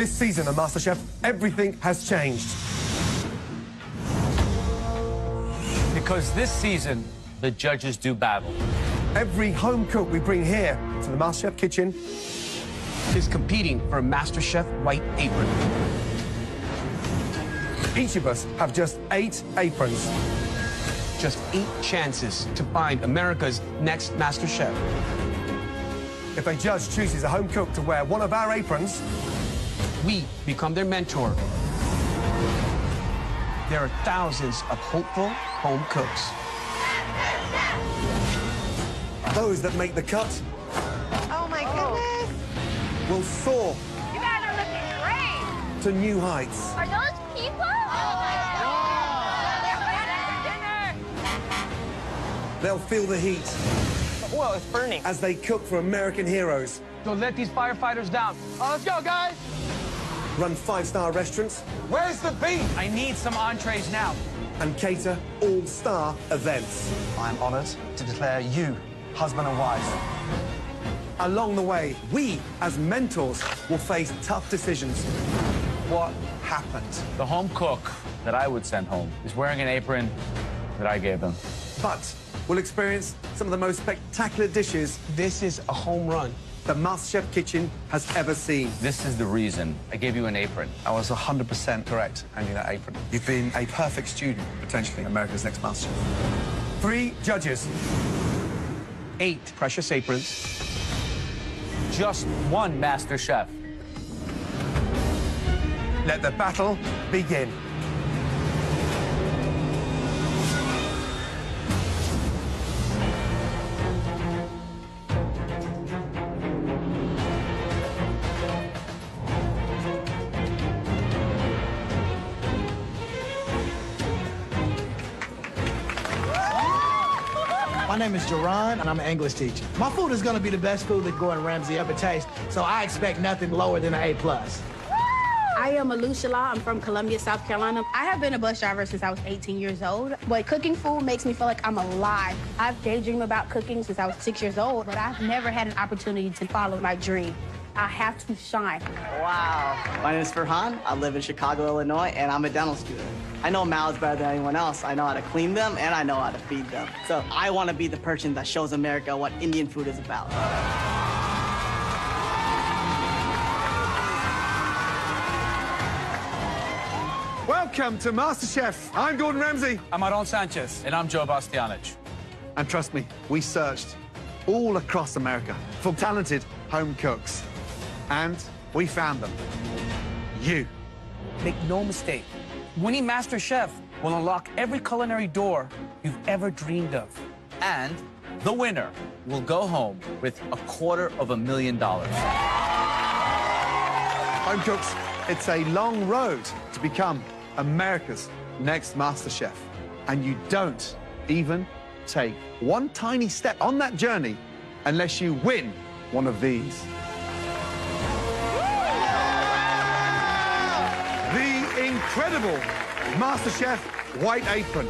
This season of MasterChef, everything has changed. Because this season, the judges do battle. Every home cook we bring here to the MasterChef kitchen is competing for a MasterChef white apron. Each of us have just 8 aprons. Just 8 chances to find America's next MasterChef. If a judge chooses a home cook to wear one of our aprons, we become their mentor. There are thousands of hopeful home cooks. Those that make the cut Oh, my goodness. will soar You guys are looking great. to new heights. Are those people? Oh, my God. They're waiting for dinner. They'll feel the heat The oil is burning. as they cook for American heroes, Don't let these firefighters down. Let's go, guys. run 5-star restaurants, Where's the beef? I need some entrees now. and cater all-star events. I'm honored to declare you husband and wife. Along the way, we, as mentors, will face tough decisions. What happened? The home cook that I would send home is wearing an apron that I gave them. But we'll experience some of the most spectacular dishes This is a home run. the MasterChef kitchen has ever seen. This is the reason I gave you an apron. I was 100% correct handing that apron. You've been a perfect student, potentially America's next MasterChef. 3 judges, 8 precious aprons. Just one master chef. let the battle begin. My name is Jerron, and I'm an English teacher. My food is gonna be the best food that Gordon Ramsay ever tastes, so I expect nothing lower than an A+. I am Alusha Law. I'm from Columbia, South Carolina. I have been a bus driver since I was 18 years old, but cooking food makes me feel like I'm alive. I've daydreamed about cooking since I was 6 years old, but I've never had an opportunity to follow my dream. I have to shine. Wow. My name is Farhan. I live in Chicago, Illinois, and I'm a dental student. I know mouths better than anyone else. I know how to clean them, and I know how to feed them. So I want to be the person that shows America what Indian food is about. Welcome to MasterChef. I'm Gordon Ramsay. I'm Aaron Sanchez. And I'm Joe Bastianich. And trust me, we searched all across America for talented home cooks. And we found them. You. Make no mistake, winning MasterChef will unlock every culinary door you've ever dreamed of. And the winner will go home with $250,000. Home cooks, it's a long road to become America's next MasterChef. And you don't even take one tiny step on that journey unless you win one of these. The incredible MasterChef White Apron.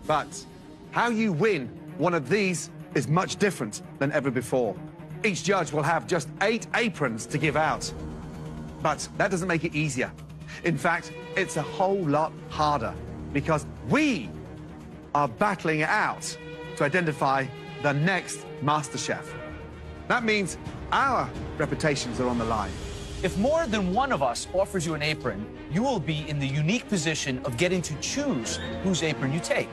But how you win one of these is much different than ever before. Each judge will have just 8 aprons to give out. But that doesn't make it easier. In fact, it's a whole lot harder because we are battling it out to identify the next MasterChef. That means our reputations are on the line. If more than one of us offers you an apron, you will be in the unique position of getting to choose whose apron you take.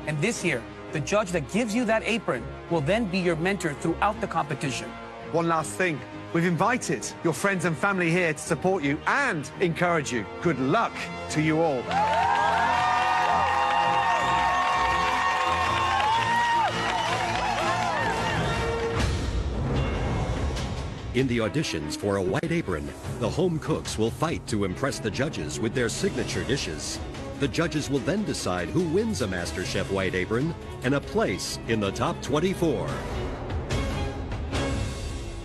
And this year, the judge that gives you that apron will then be your mentor throughout the competition. One last thing. We've invited your friends and family here to support you and encourage you. Good luck to you all. In the auditions for a white apron, the home cooks will fight to impress the judges with their signature dishes. The judges will then decide who wins a MasterChef white apron and a place in the top 24.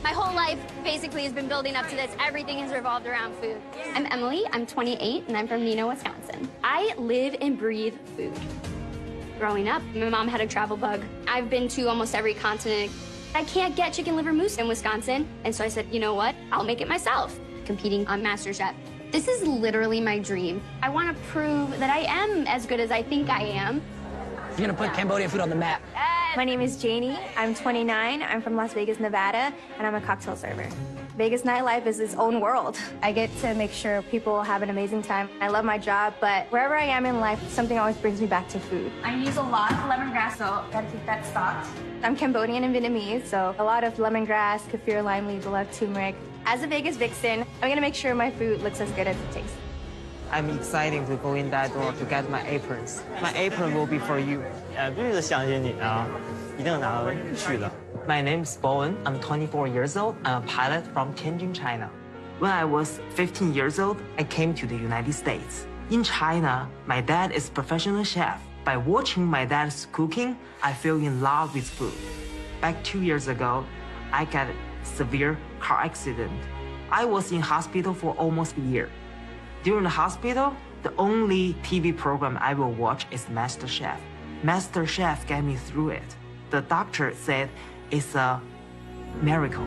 My whole life basically has been building up to this. Everything has revolved around food. I'm Emily, I'm 28, and I'm from Neenah, Wisconsin. I live and breathe food. Growing up, my mom had a travel bug. I've been to almost every continent. I can't get chicken liver mousse in Wisconsin, and so I said, you know what? I'll make it myself. competing on MasterChef. This is literally my dream. I want to prove that I am as good as I think I am. You're gonna put Cambodian food on the map. My name is Janie. I'm 29. I'm from Las Vegas, Nevada, and I'm a cocktail server. Vegas nightlife is its own world. I get to make sure people have an amazing time. I love my job, but wherever I am in life, something always brings me back to food. I use a lot of lemongrass, so gotta keep that stocked. I'm Cambodian and Vietnamese, so a lot of lemongrass, kaffir, lime leaves, a lot of turmeric. As a Vegas vixen, I'm gonna make sure my food looks as good as it tastes. I'm excited to go in that door to get my aprons. My apron will be for you. 必须得相信你啊，一定拿回去的。My name is Bowen. I'm 24 years old. I'm a pilot from Tianjin, China. When I was 15 years old, I came to the United States. In China, my dad is a professional chef. By watching my dad's cooking, I fell in love with food. Back 2 years ago, I got a severe car accident. I was in hospital for almost a year. During the hospital, the only TV program I will watch is MasterChef. MasterChef got me through it. The doctor said it's a miracle.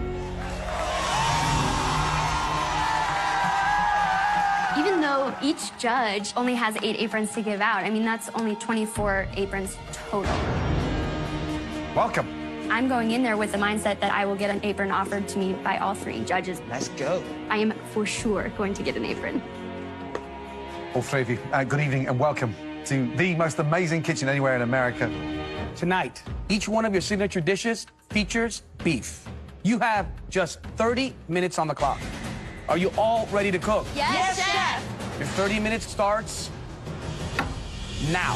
Even though each judge only has 8 aprons to give out, I mean, that's only 24 aprons total. Welcome. I'm going in there with the mindset that I will get an apron offered to me by all 3 judges. Let's go. I am for sure going to get an apron. All 3 of you, good evening and welcome to the most amazing kitchen anywhere in America. Tonight, each one of your signature dishes features beef. You have just 30 minutes on the clock. Are you all ready to cook? Yes, Chef! Your 30 minutes starts now.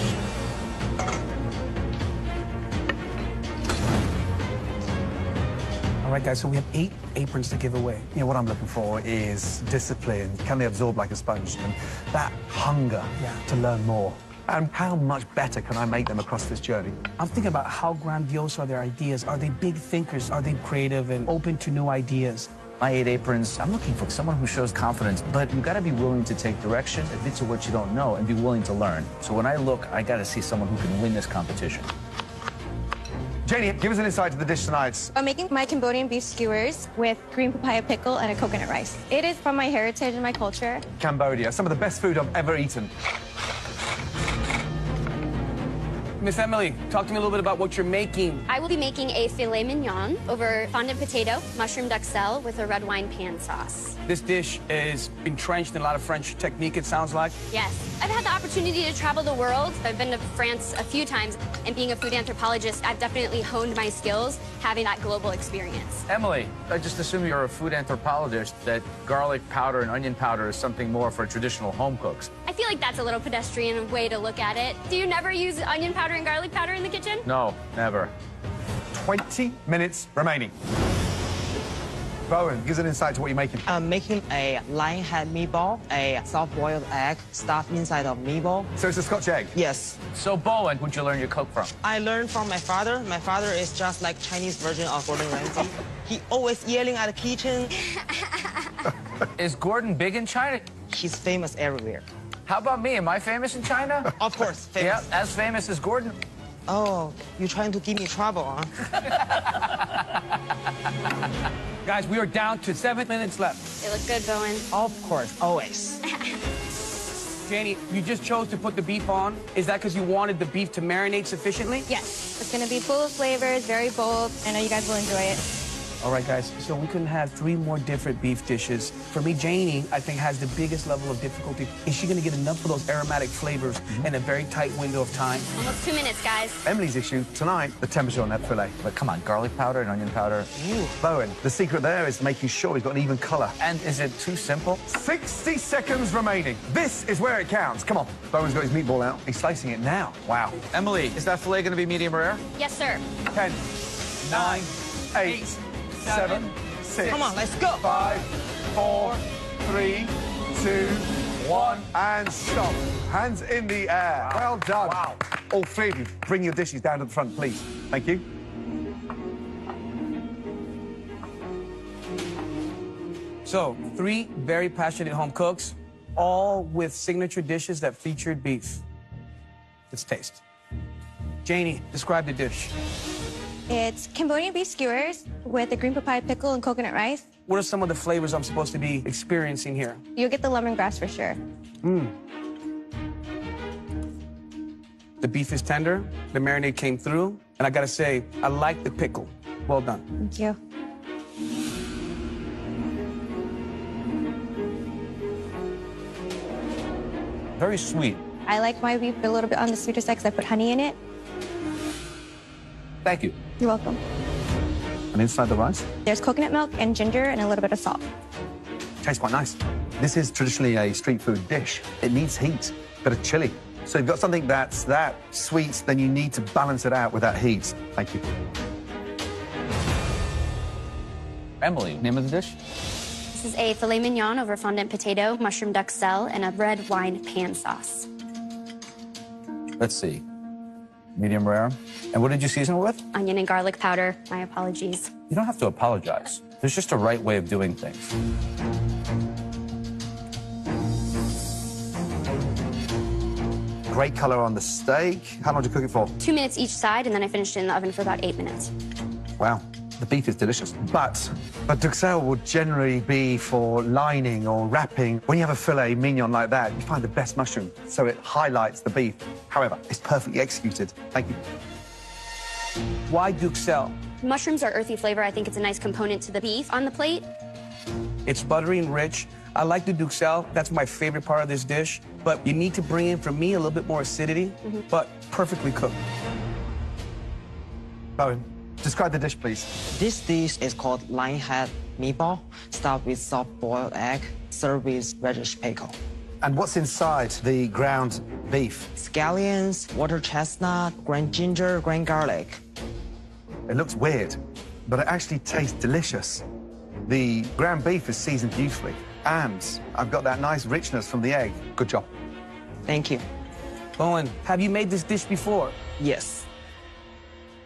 All right, guys, so we have 8 aprons to give away. You know, what I'm looking for is discipline. Can they absorb like a sponge? And that hunger to learn more. And how much better can I make them across this journey? I'm thinking about how grandiose are their ideas. Are they big thinkers? Are they creative and open to new ideas? My 8 aprons, I'm looking for someone who shows confidence, but you gotta be willing to take direction, admit to what you don't know, and be willing to learn. So when I look, I gotta see someone who can win this competition. Janie, give us an insight to the dish tonight. I'm making my Cambodian beef skewers with green papaya pickle and a coconut rice. It is from my heritage and my culture. Cambodia, some of the best food I've ever eaten. Miss Emily, talk to me a little bit about what you're making. I will be making a filet mignon over fondant potato, mushroom duxelle with a red wine pan sauce. This dish is entrenched in a lot of French technique, it sounds like. Yes. I've had the opportunity to travel the world. I've been to France a few times, and being a food anthropologist, I've definitely honed my skills having that global experience. Emily, I just assume you're a food anthropologist, that garlic powder and onion powder is something more for traditional home cooks. I feel like that's a little pedestrian way to look at it. Do you never use onion powder and garlic powder in the kitchen? No, never. 20 minutes remaining. Bowen, give us an insight to what you're making. I'm making a lion head meatball, a soft-boiled egg stuffed inside of meatball. So it's a Scotch egg? Yes. So, Bowen, who'd you learn your cook from? I learned from my father. My father is just like Chinese version of Gordon Ramsay. He always yelling at the kitchen. Is Gordon big in China? He's famous everywhere. How about me? Am I famous in China? Of course, famous. Yeah, as famous as Gordon. Oh, you're trying to give me trouble, huh? Guys, we are down to 7 minutes left. They look good, Bowen. Of course, always. Janie, you just chose to put the beef on. Is that because you wanted the beef to marinate sufficiently? Yes. It's gonna be full of flavors, very bold. I know you guys will enjoy it. All right, guys, so we couldn't have 3 more different beef dishes. For me, Janie, I think, has the biggest level of difficulty. Is she gonna get enough of those aromatic flavors in a very tight window of time? Almost 2 minutes, guys. Emily's issue tonight, the temperature on that filet. But come on, garlic powder and onion powder. Ooh. Bowen, the secret there is making sure we've got an even color. And is it too simple? 60 seconds remaining. This is where it counts. Come on. Bowen's got his meatball out. He's slicing it now. Wow. Emily, is that filet gonna be medium rare? Yes, sir. 10, 9, 8, 7, 6. Come on, let's go. 5, 4, 3, 2, 1, and stop. Hands in the air. Wow. Well done. Wow. All 3 of you, bring your dishes down to the front, please. Thank you. So, 3 very passionate home cooks, all with signature dishes that featured beef. Let's taste. Janie, describe the dish. It's Cambodian beef skewers with a green papaya pickle and coconut rice. What are some of the flavors I'm supposed to be experiencing here? You'll get the lemongrass for sure. The beef is tender, the marinade came through, and I gotta say, I like the pickle. Well done. Thank you. Very sweet. I like my beef a little bit on the sweeter side because I put honey in it. Thank you. You're welcome. And inside the rice? There's coconut milk and ginger and a little bit of salt. Tastes quite nice. This is traditionally a street food dish. It needs heat, bit of chili. So you've got something that's that sweet, then you need to balance it out with that heat. Thank you. Emily, name of the dish? This is a filet mignon over fondant potato, mushroom duxelle, and a red wine pan sauce. Let's see. Medium rare. And what did you season it with? Onion and garlic powder. My apologies. You don't have to apologize. There's just a right way of doing things. Great color on the steak. How long did you cook it for? 2 minutes each side, and then I finished it in the oven for about 8 minutes. Wow, the beef is delicious. But duxelle would generally be for lining or wrapping. When you have a filet mignon like that, you find the best mushroom, so it highlights the beef. However, it's perfectly executed. Thank you. Why duxelle? Mushrooms are earthy flavor. I think it's a nice component to the beef on the plate. It's buttery and rich. I like the duxelle. That's my favorite part of this dish. But you need to bring in, for me, a little bit more acidity, but perfectly cooked. Bowen, describe the dish, please. This dish is called lion head meatball, stuffed with soft-boiled egg, served with radish pickle. And what's inside the ground beef? Scallions, water chestnut, ground ginger, ground garlic. It looks weird, but it actually tastes delicious. The ground beef is seasoned beautifully, and I've got that nice richness from the egg. Good job. Thank you. Bowen, have you made this dish before? Yes.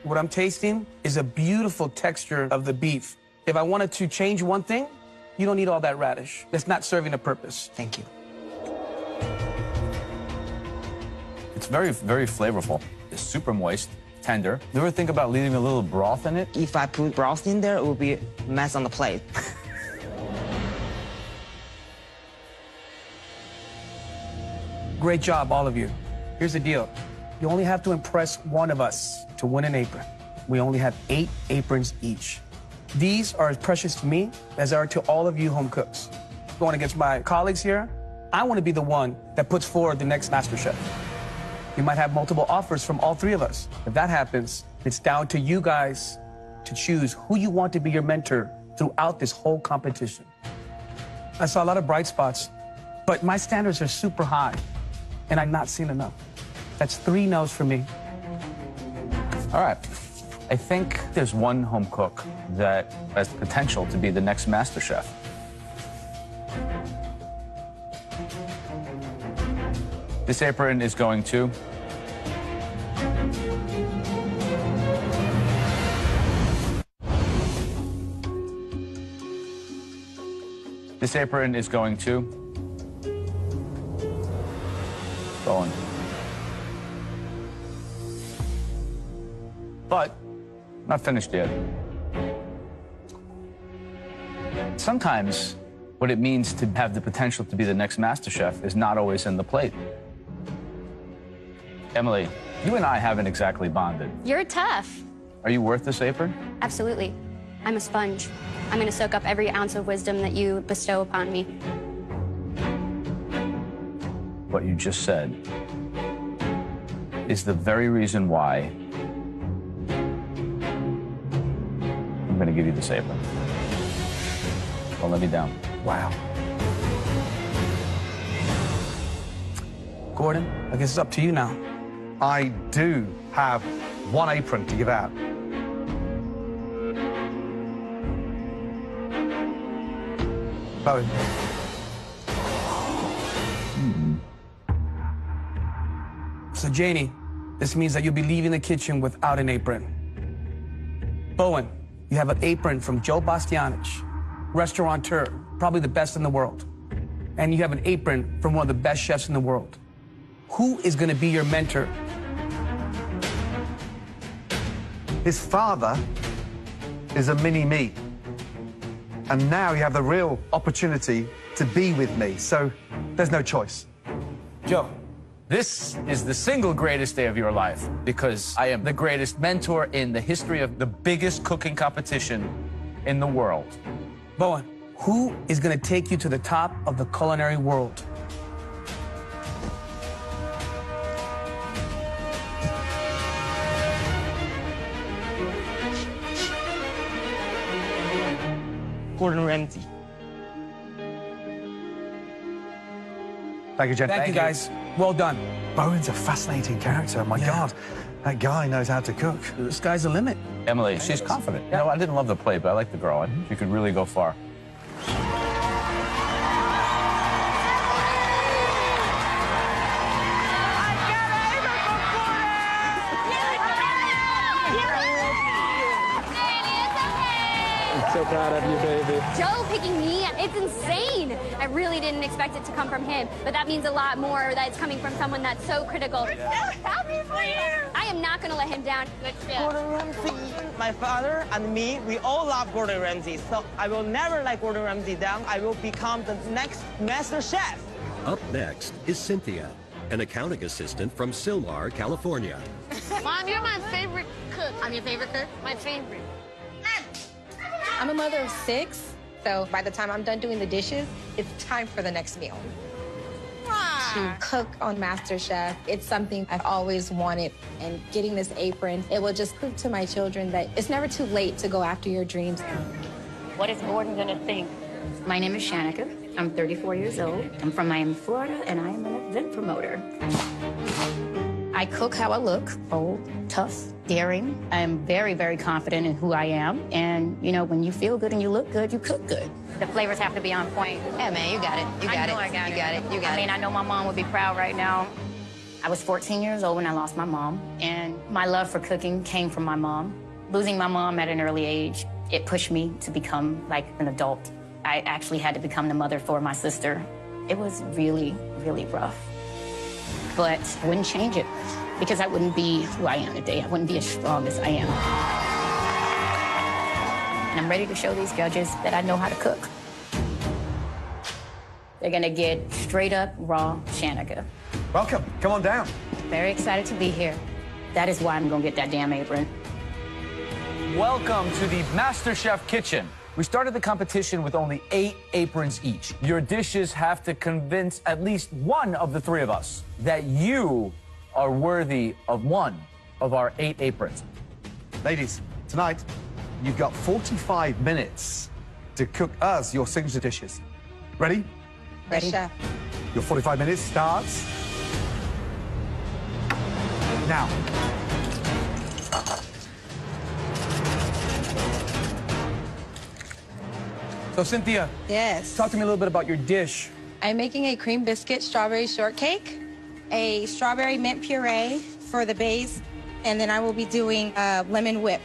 What I'm tasting is a beautiful texture of the beef. If I wanted to change one thing, you don't need all that radish. It's not serving a purpose. Thank you. It's very, very flavorful. It's super moist, tender. You ever think about leaving a little broth in it? If I put broth in there, it will be a mess on the plate. Great job, all of you. Here's the deal. You only have to impress one of us to win an apron. We only have 8 aprons each. These are as precious to me as they are to all of you home cooks. Going against my colleagues here, I want to be the one that puts forward the next Master Chef. We might have multiple offers from all 3 of us. If that happens, it's down to you guys to choose who you want to be your mentor throughout this whole competition. I saw a lot of bright spots, but my standards are super high, and I've not seen enough. That's 3 no's for me. All right. I think there's one home cook that has the potential to be the next Master Chef. This apron is going to... This apron is going to... Bowen. But, not finished yet. Sometimes, what it means to have the potential to be the next Master Chef is not always in the plate. Emily, you and I haven't exactly bonded. You're tough. Are you worth this apron? Absolutely. I'm a sponge. I'm going to soak up every ounce of wisdom that you bestow upon me. What you just said is the very reason why I'm going to give you this apron. Don't let me down. Wow. Gordon, I guess it's up to you now. I do have 1 apron to give out. Bowen. So, Janie, this means that you'll be leaving the kitchen without an apron. Bowen, you have an apron from Joe Bastianich, restaurateur, probably the best in the world. And you have an apron from one of the best chefs in the world. Who is going to be your mentor? His father is a mini-me. And now you have the real opportunity to be with me. So there's no choice. Joe, this is the single greatest day of your life because I am the greatest mentor in the history of the biggest cooking competition in the world. Bowen, who is going to take you to the top of the culinary world? Gordon Ramsay. Thank you, Jen. Thank you, guys. Well done. Bowen's a fascinating character. My God, that guy knows how to cook. The sky's the limit. Emily, she's confident. You know, I didn't love the play, but I like the girl. I think she could really go far. So proud of you, baby. Joe picking me, it's insane. I really didn't expect it to come from him, but that means a lot more that it's coming from someone that's so critical. We're so happy for you. I am not going to let him down. Good shit. Gordon Ramsay. My father and me, we all love Gordon Ramsay, so I will never let Gordon Ramsay down. I will become the next master chef. Up next is Cynthia, an accounting assistant from Sylmar, California. Mom, you're my favorite cook. I'm your favorite cook? My favorite. I'm a mother of 6, so by the time I'm done doing the dishes, it's time for the next meal. To cook on MasterChef, it's something I've always wanted, and getting this apron, it will just prove to my children that it's never too late to go after your dreams. What is Gordon gonna think? My name is Shanika. I'm 34 years old. I'm from Miami, Florida, and I am an event promoter. I cook how I look, bold, tough, daring. I am very, very confident in who I am. And, you know, when you feel good and you look good, you cook good. The flavors have to be on point. Yeah, man, you got it. You got it. I got you it. got it. You got it. I mean, I know my mom would be proud right now. I was 14 years old when I lost my mom, and my love for cooking came from my mom. Losing my mom at an early age, it pushed me to become like an adult. I actually had to become the mother for my sister. It was really, really rough. But I wouldn't change it because I wouldn't be who I am today. I wouldn't be as strong as I am. And I'm ready to show these judges that I know how to cook. They're gonna get straight up raw Shanika. Welcome. Come on down. Very excited to be here. That is why I'm gonna get that damn apron. Welcome to the MasterChef kitchen. We started the competition with only 8 aprons each. Your dishes have to convince at least one of the 3 of us that you are worthy of one of our 8 aprons. Ladies, tonight, you've got 45 minutes to cook us your signature dishes. Ready? Ready. Chef. Your 45 minutes starts now. So, Cynthia. Yes. Talk to me a little bit about your dish. I'm making a cream biscuit strawberry shortcake, a strawberry mint puree for the base, and then I will be doing a lemon whip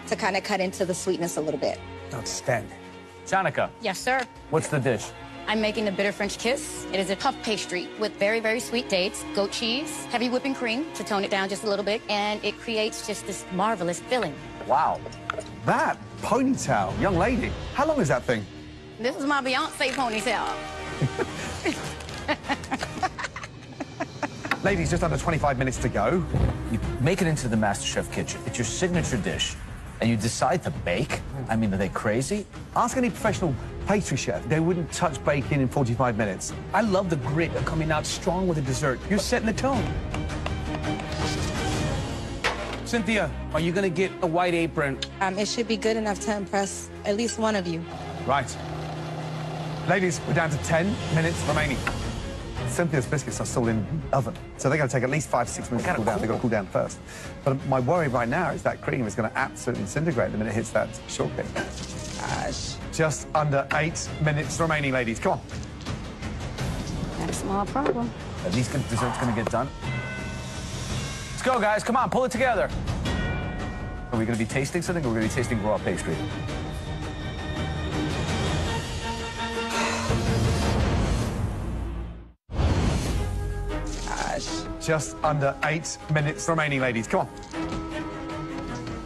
to kind of cut into the sweetness a little bit. Outstanding. Shanika. Yes, sir. What's the dish? I'm making the bitter French kiss. It is a puff pastry with very, very sweet dates, goat cheese, heavy whipping cream to tone it down just a little bit, and it creates just this marvelous filling. Wow. That ponytail, young lady, how long is that thing? This is my Beyonce ponytail. Ladies, just under 25 minutes to go. You make it into the MasterChef kitchen. It's your signature dish, and you decide to bake? I mean, are they crazy? Ask any professional pastry chef. They wouldn't touch baking in 45 minutes. I love the grit of coming out strong with the dessert. You're setting the tone. Cynthia, are you gonna get a white apron? It should be good enough to impress at least one of you. Right. Ladies, we're down to 10 minutes remaining. Cynthia's biscuits are still in the oven, so they're going to take at least 5 to 6 minutes to cool down. They've got to cool down first. But my worry right now is that cream is going to absolutely disintegrate the minute it hits that shortcake. Gosh. Just under 8 minutes remaining, ladies. Come on. Not a small problem. Are these desserts going to get done? Let's go, guys. Come on, pull it together. Are we going to be tasting something, or are we going to be tasting raw pastry? Just under 8 minutes remaining, ladies. Come on.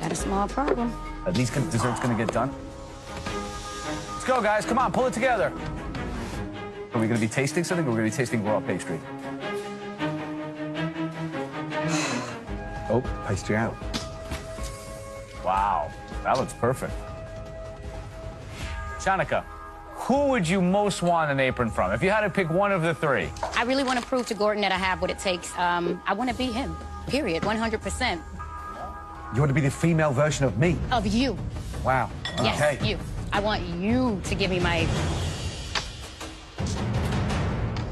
Not a small problem. Are these desserts going to get done? Let's go, guys. Come on, pull it together. Are we going to be tasting something, or are we going to be tasting raw pastry? Oh, pastry out. Wow, that looks perfect. Shanika, who would you most want an apron from? If you had to pick one of the three. I really want to prove to Gordon that I have what it takes. I want to be him, period, 100%. You want to be the female version of me? Of you. Wow. Yes, Okay. you. I want you to give me my...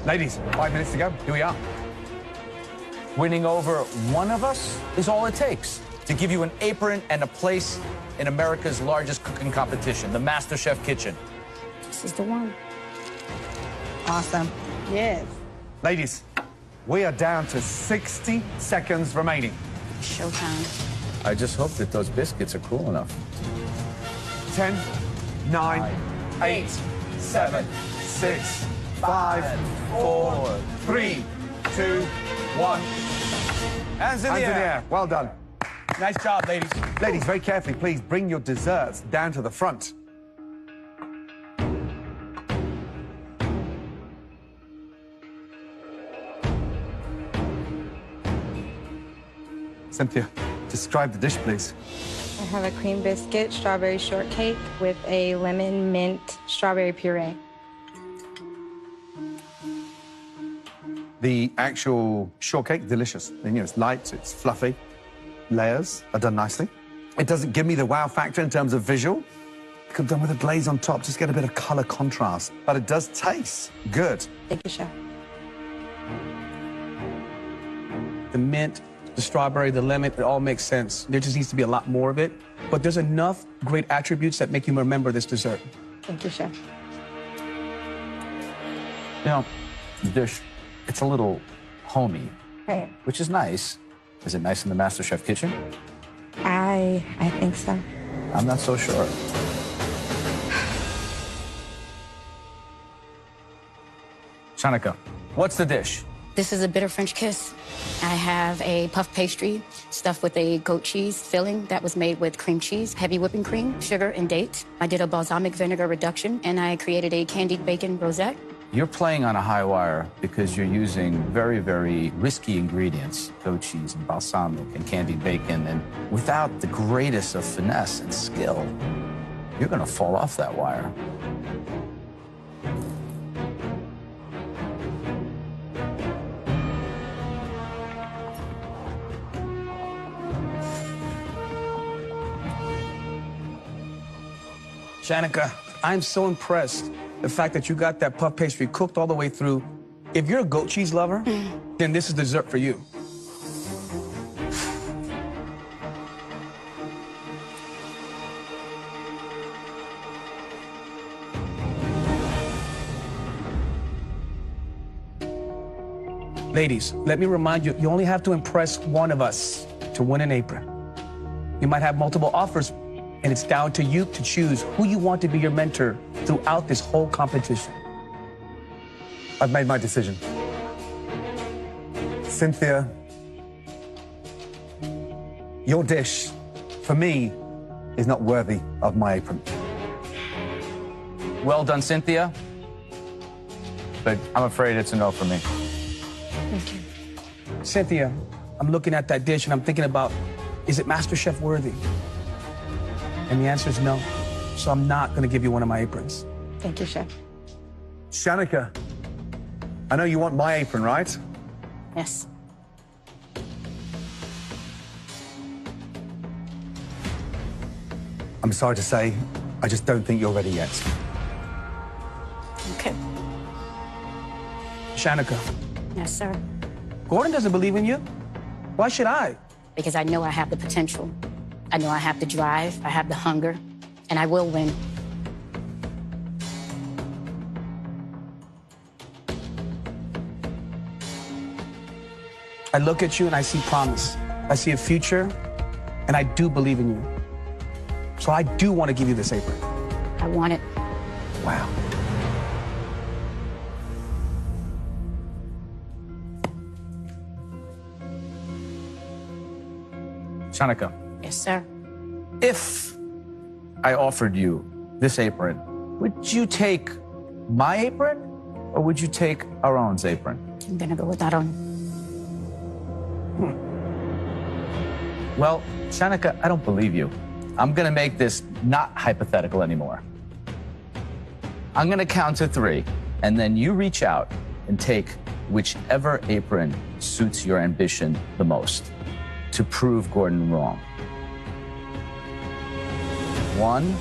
Ladies, 5 minutes to go. Here we are. Winning over one of us is all it takes to give you an apron and a place in America's largest cooking competition, the MasterChef Kitchen. This is the one. Awesome. Yes. Ladies, we are down to 60 seconds remaining. Showtime. I just hope that those biscuits are cool enough. 10, 9, 8, 7, 6, 5, 4, 3, 2, 1. Hands in the air. Well done. Nice job, ladies. Ladies, very carefully, please bring your desserts down to the front. Cynthia, describe the dish, please. I have a cream biscuit, strawberry shortcake with a lemon mint strawberry puree. The actual shortcake, delicious. And, you know, it's light, it's fluffy. Layers are done nicely. It doesn't give me the wow factor in terms of visual. Could have done with a glaze on top, just get a bit of color contrast. But it does taste good. Thank you, Chef. The mint, the strawberry, the lemon, it all makes sense. There just needs to be a lot more of it. But there's enough great attributes that make you remember this dessert. Thank you, Chef. You know, the dish, it's a little homey, Right. which is nice. Is it nice in the MasterChef Kitchen? I think so. I'm not so sure. Shanika, what's the dish? This is a bitter French kiss. I have a puff pastry stuffed with a goat cheese filling that was made with cream cheese, heavy whipping cream, sugar, and dates. I did a balsamic vinegar reduction, and I created a candied bacon rosette. You're playing on a high wire because you're using very, very risky ingredients, goat cheese and balsamic and candied bacon, and without the greatest of finesse and skill, you're gonna fall off that wire. Shanika, I'm so impressed. The fact that you got that puff pastry cooked all the way through. If you're a goat cheese lover, then this is dessert for you. Ladies, let me remind you, you only have to impress one of us to win an apron. You might have multiple offers, and it's down to you to choose who you want to be your mentor throughout this whole competition. I've made my decision. Cynthia, your dish, for me, is not worthy of my apron. Well done, Cynthia. But I'm afraid it's a no for me. Thank you. Cynthia, I'm looking at that dish and I'm thinking about, is it MasterChef worthy? And the answer is no. So I'm not going to give you one of my aprons. Thank you, Chef. Shanika, I know you want my apron, right? Yes. I'm sorry to say, I just don't think you're ready yet. Okay. Shanika, Yes, sir. Gordon doesn't believe in you. Why should I? Because I know I have the potential. I know I have the drive, I have the hunger, and I will win. I look at you and I see promise. I see a future, and I do believe in you. So I do want to give you this apron. I want it. Wow. Shanika, Yes, sir. if I offered you this apron Would you take my apron, or would you take Aaron's apron? I'm gonna go with Aaron. Well, Shanika, I don't believe you. I'm gonna make this not hypothetical anymore. I'm gonna count to 3, and then you reach out and take whichever apron suits your ambition the most to prove Gordon wrong. 1,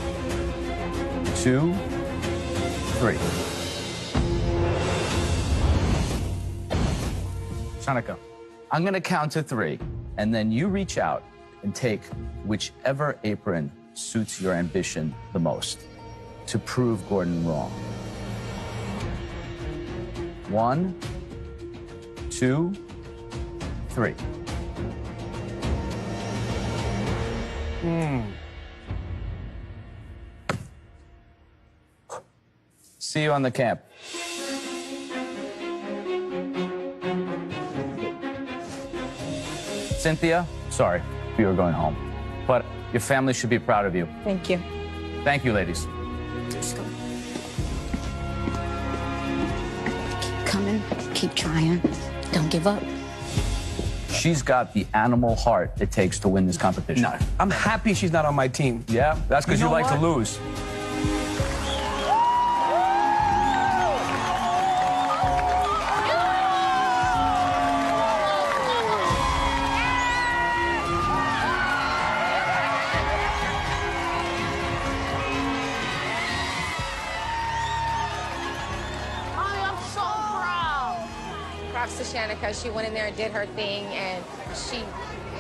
2, 3. Shanika, I'm gonna count to 3, and then you reach out and take whichever apron suits your ambition the most to prove Gordon wrong. 1, 2, 3. See you on the camp. Cynthia, sorry, you were going home. But your family should be proud of you. Thank you. Thank you, ladies. Keep coming, keep trying. Don't give up. She's got the animal heart it takes to win this competition. No, I'm happy she's not on my team. Yeah? That's because you, like to lose. Props to Shanika. She went in there and did her thing, and she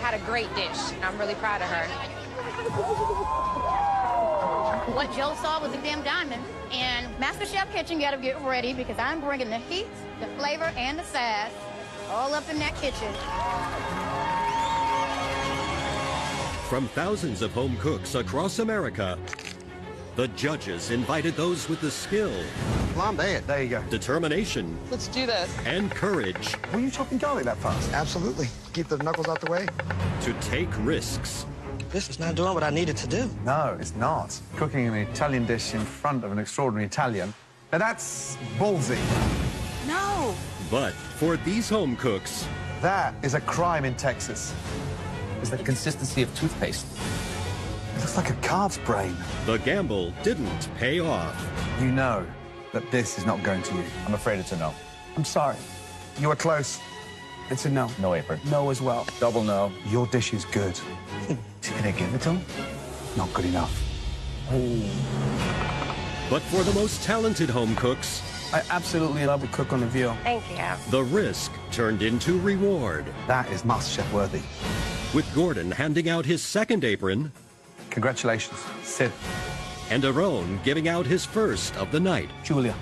had a great dish. I'm really proud of her. What Joe saw was a damn diamond. And MasterChef Kitchen got to get ready because I'm bringing the heat, the flavor, and the sass all up in that kitchen. From thousands of home cooks across America, the judges invited those with the skill, Flambe it. There you go. determination, Let's do this. and courage Were you chopping garlic that fast? Absolutely. Keep the knuckles out the way. to take risks. This is not doing what I needed to do. No, it's not. Cooking an Italian dish in front of an extraordinary Italian. Now that's ballsy. No. But for these home cooks, That is a crime in Texas. It's the consistency of toothpaste. It looks like a calf's brain. the gamble didn't pay off. You know that this is not going to you. I'm afraid it's a no. I'm sorry. You were close. It's a no. No apron. No as well. Double no. Your dish is good. Is he gonna give it to him? Not good enough. But for the most talented home cooks, I absolutely love to cook on the veal. Thank you. the risk turned into reward. That is MasterChef worthy. With Gordon handing out his second apron Congratulations, Sid. and Aaron giving out his first of the night, Julia.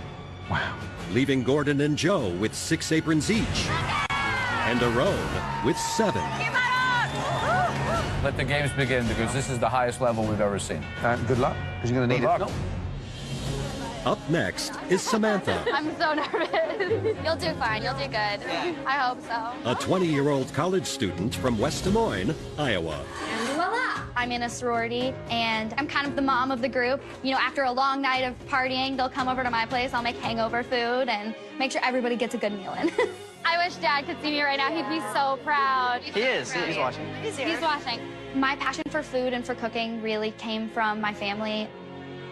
Wow. leaving Gordon and Joe with 6 aprons each, and Aaron with 7. Let the games begin because this is the highest level we've ever seen. Good luck, because you're going to need it. Up next is Samantha, I'm so nervous. You'll do fine. You'll do good. I hope so. a 20-year-old college student from West Des Moines, Iowa. And voila! I'm in a sorority, and I'm kind of the mom of the group. You know, after a long night of partying, they'll come over to my place. I'll make hangover food and make sure everybody gets a good meal in. I wish Dad could see me right now. He'd be so proud. He is. He's watching. He's watching. My passion for food and for cooking really came from my family.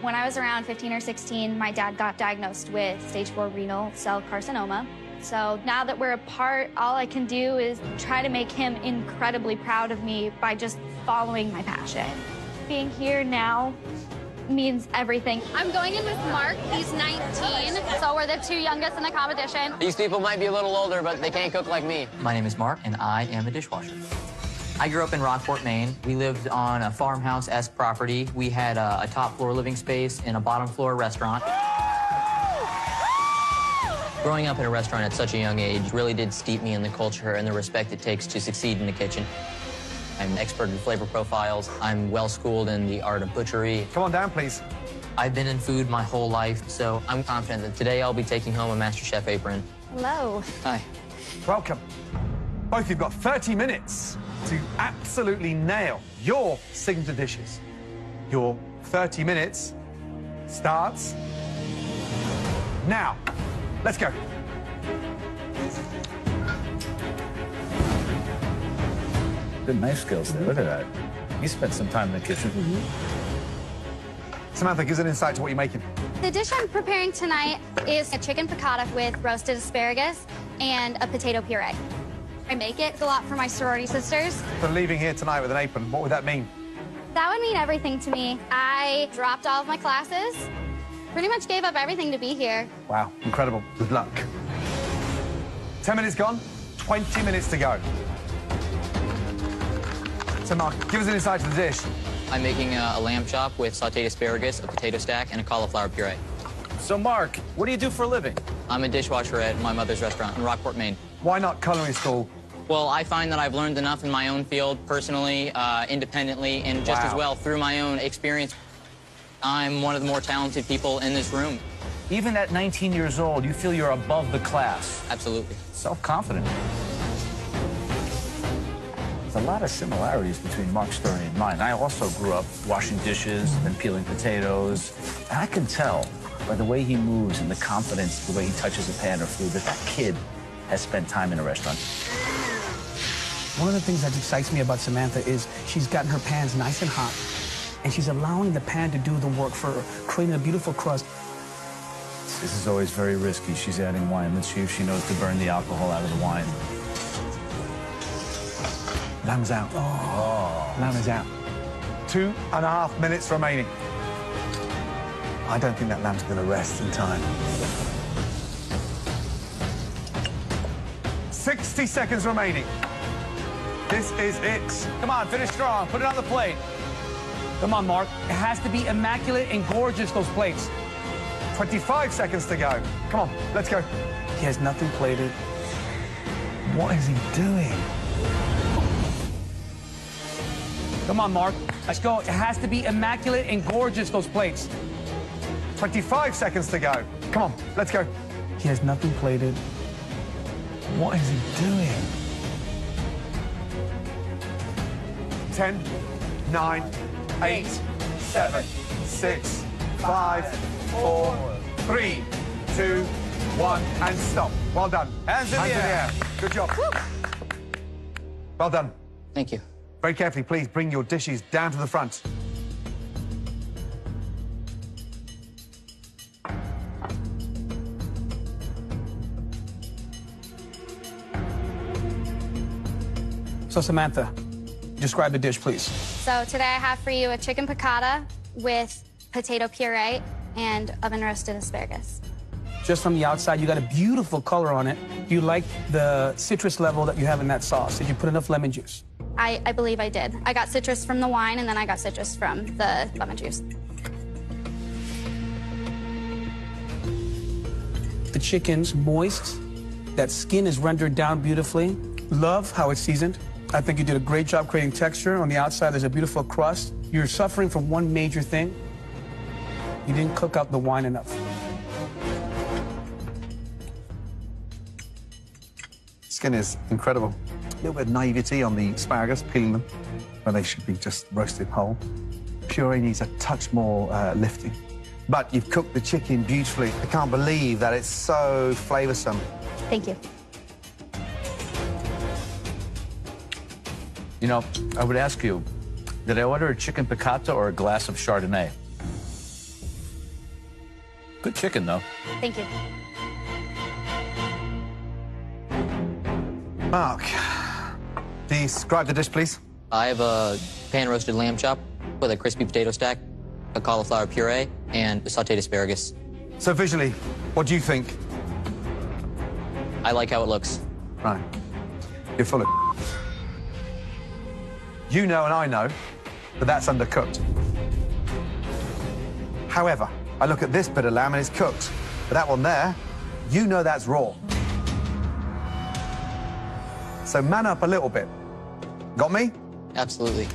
When I was around 15 or 16, my dad got diagnosed with stage 4 renal cell carcinoma. So now that we're apart, all I can do is try to make him incredibly proud of me by just following my passion. Being here now means everything. I'm going in with Mark. He's 19, so we're the 2 youngest in the competition. These people might be a little older, but they can't cook like me. My name is Mark, and I am a dishwasher. I grew up in Rockport, Maine. We lived on a farmhouse-esque property. We had a top-floor living space and a bottom-floor restaurant. Growing up in a restaurant at such a young age really did steep me in the culture and the respect it takes to succeed in the kitchen. I'm an expert in flavor profiles. I'm well-schooled in the art of butchery. Come on down, please. I've been in food my whole life, so I'm confident that today I'll be taking home a MasterChef apron. Hello. Hi. Welcome. Both of you've got 30 minutes to absolutely nail your signature dishes. Your 30 minutes starts now. Let's go. Good knife skills there. Look at that. You spent some time in the kitchen. Samantha, give us an insight to what you're making. The dish I'm preparing tonight is a chicken piccata with roasted asparagus and a potato puree. I make it a lot for my sorority sisters. For leaving here tonight with an apron, what would that mean? That would mean everything to me. I dropped all of my classes, pretty much gave up everything to be here. Wow, incredible. Good luck. 10 minutes gone, 20 minutes to go. So, Mark, give us an insight to the dish. I'm making a lamb chop with sautéed asparagus, a potato stack, and a cauliflower puree. So, Mark, what do you do for a living? I'm a dishwasher at my mother's restaurant in Rockport, Maine. Why not culinary school? Well, I find that I've learned enough in my own field, personally, independently, and just as well through my own experience. I'm one of the more talented people in this room. Even at 19 years old, you feel you're above the class. Absolutely. Self-confident. There's a lot of similarities between Mark's story and mine. I also grew up washing dishes and peeling potatoes. And I can tell by the way he moves and the confidence, the way he touches a pan of food, that that kid has spent time in a restaurant. One of the things that excites me about Samantha is she's gotten her pans nice and hot, and she's allowing the pan to do the work for her, creating a beautiful crust. This is always very risky. She's adding wine. Let's see if she knows to burn the alcohol out of the wine. Lamb's out. Oh. Lamb is out. 2.5 minutes remaining. I don't think that lamb's going to rest in time. 60 seconds remaining. This is it. Come on, finish strong. Put it on the plate. Come on, Mark. It has to be immaculate and gorgeous, those plates. 25 seconds to go. Come on, let's go. He has nothing plated. What is he doing? Come on, Mark. Let's go. It has to be immaculate and gorgeous, those plates. 25 seconds to go. Come on, let's go. He has nothing plated. What is he doing? 10, 9, 8, 7, 6, 5, 4, 3, 2, 1, and stop. Well done. Hands in the air. Good job. Woo. Well done. Thank you. Very carefully, please bring your dishes down to the front. So, Samantha, describe the dish, please. So today I have for you a chicken piccata with potato puree and oven-roasted asparagus. Just from the outside, you got a beautiful color on it. Do you like the citrus level that you have in that sauce? Did you put enough lemon juice? I believe I did. I got citrus from the wine, and then I got citrus from the lemon juice. The chicken's moist. That skin is rendered down beautifully. Love how it's seasoned. I think you did a great job creating texture. On the outside, there's a beautiful crust. You're suffering from one major thing. You didn't cook up the wine enough. Skin is incredible. A little bit of naivety on the asparagus, peeling them, when they should be just roasted whole. Puree needs a touch more lifting. But you've cooked the chicken beautifully. I can't believe that it's so flavoursome. Thank you. You know, I would ask you, did I order a chicken piccata or a glass of Chardonnay? Good chicken, though. Thank you. Mark, describe the dish, please. I have a pan-roasted lamb chop with a crispy potato stack, a cauliflower puree, and sautéed asparagus. So visually, what do you think? I like how it looks. Right. You're full of You know and I know that that's undercooked. However, I look at this bit of lamb and it's cooked. But that one there, you know that's raw. So man up a little bit. Got me? Absolutely.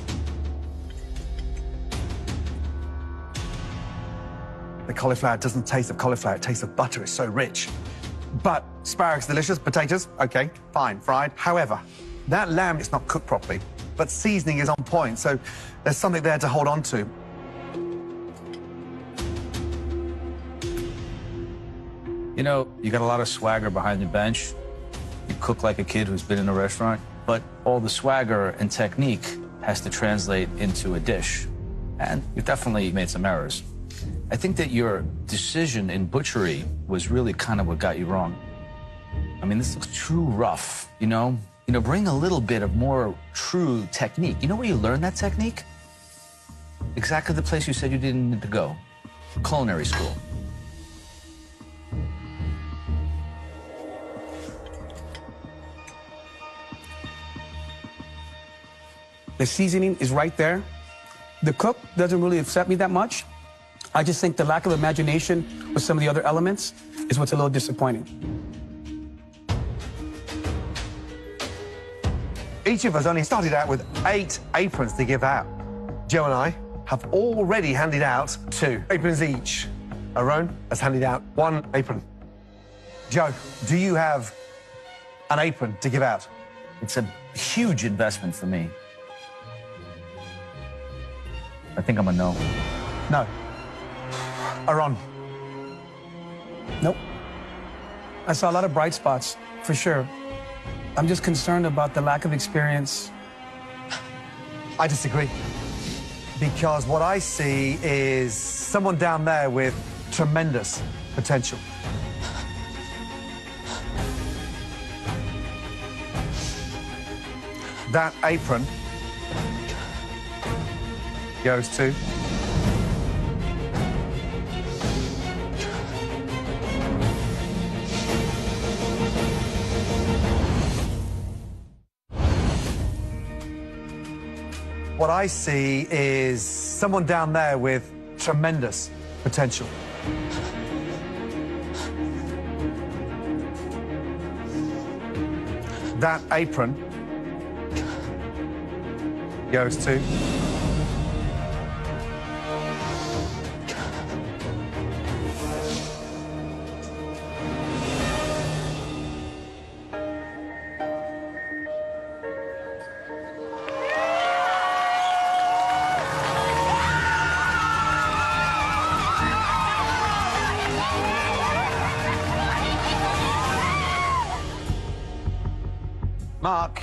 The cauliflower doesn't taste of cauliflower, it tastes of butter, it's so rich. But asparagus delicious, potatoes, okay, fine, fried. However, that lamb is not cooked properly, but seasoning is on point, so there's something there to hold on to. You know, you got a lot of swagger behind the bench. You cook like a kid who's been in a restaurant, but all the swagger and technique has to translate into a dish. And you've definitely made some errors. I think that your decision in butchery was really kind of what got you wrong. I mean, this looks too rough, you know? Bring a little bit of more true technique. You know where you learned that technique? Exactly the place you said you didn't need to go. Culinary school. The seasoning is right there. The cook doesn't really upset me that much. I just think the lack of imagination with some of the other elements is what's a little disappointing. Each of us only started out with 8 aprons to give out. Joe and I have already handed out 2 aprons each. Aaron has handed out 1 apron. Joe, do you have an apron to give out? It's a huge investment for me. I think I'm a no. No. Aaron? Nope. I saw a lot of bright spots, for sure. I'm just concerned about the lack of experience. I disagree. Because what I see is someone down there with tremendous potential. That apron goes to what I see is someone down there with tremendous potential. That apron goes to Mark.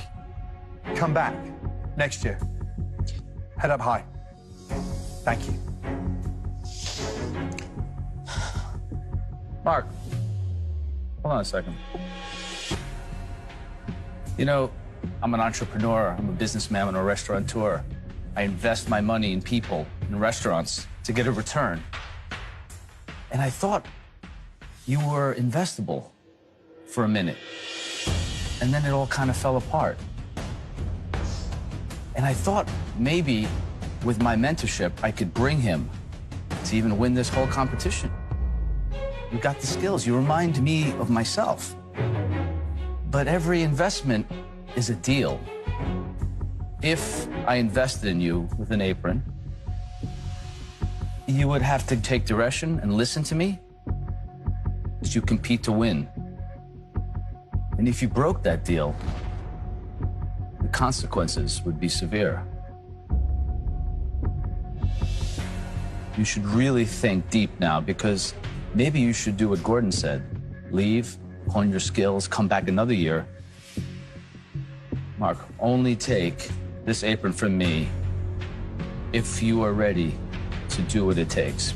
Come back next year. Head up high. Thank you. Mark, hold on a second. You know, I'm an entrepreneur, I'm a businessman, I'm a restaurateur. I invest my money in people, in restaurants, to get a return. And I thought you were investable for a minute. And then it all kind of fell apart. And I thought maybe with my mentorship, I could bring him to even win this whole competition. You got the skills. You remind me of myself. But every investment is a deal. If I invested in you with an apron, you would have to take direction and listen to me as you compete to win. And if you broke that deal, the consequences would be severe. You should really think deep now, because maybe you should do what Gordon said. Leave, hone your skills, come back another year. Mark, only take this apron from me if you are ready to do what it takes.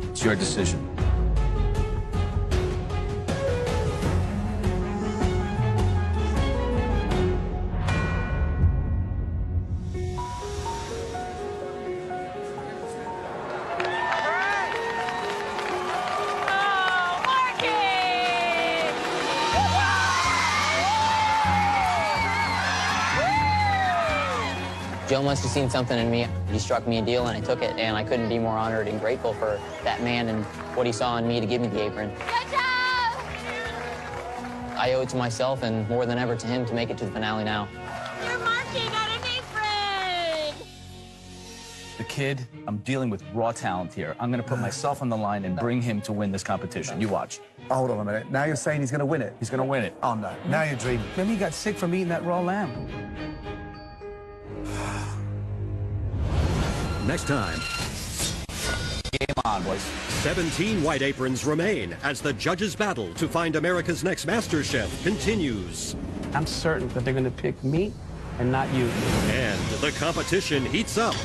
It's your decision. Joe must have seen something in me. He struck me a deal, and I took it, and I couldn't be more honored and grateful for that man and what he saw in me to give me the apron. Good job! I owe it to myself and more than ever to him to make it to the finale now. You're marking on an apron! The kid, I'm dealing with raw talent here. I'm going to put myself on the line and bring him to win this competition. You watch. Hold on a minute. Now you're saying he's going to win it. He's going to win it. Oh, no. Now you're dreaming. Maybe he got sick from eating that raw lamb. Next time, Game on, boys. 17 white aprons remain as the judges' battle to find America's next Master Chef continues. I'm certain that they're going to pick me and not you. And the competition heats up.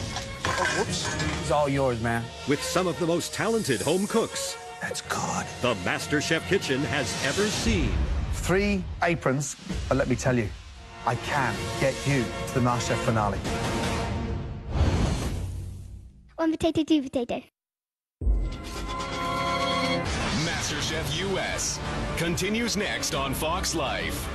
Oh, whoops. It's all yours, man. With some of the most talented home cooks. That's good. The Master Chef kitchen has ever seen. 3 aprons, but let me tell you, I can get you to the MasterChef finale. 1 potato, 2 potato. MasterChef US continues next on Fox Life.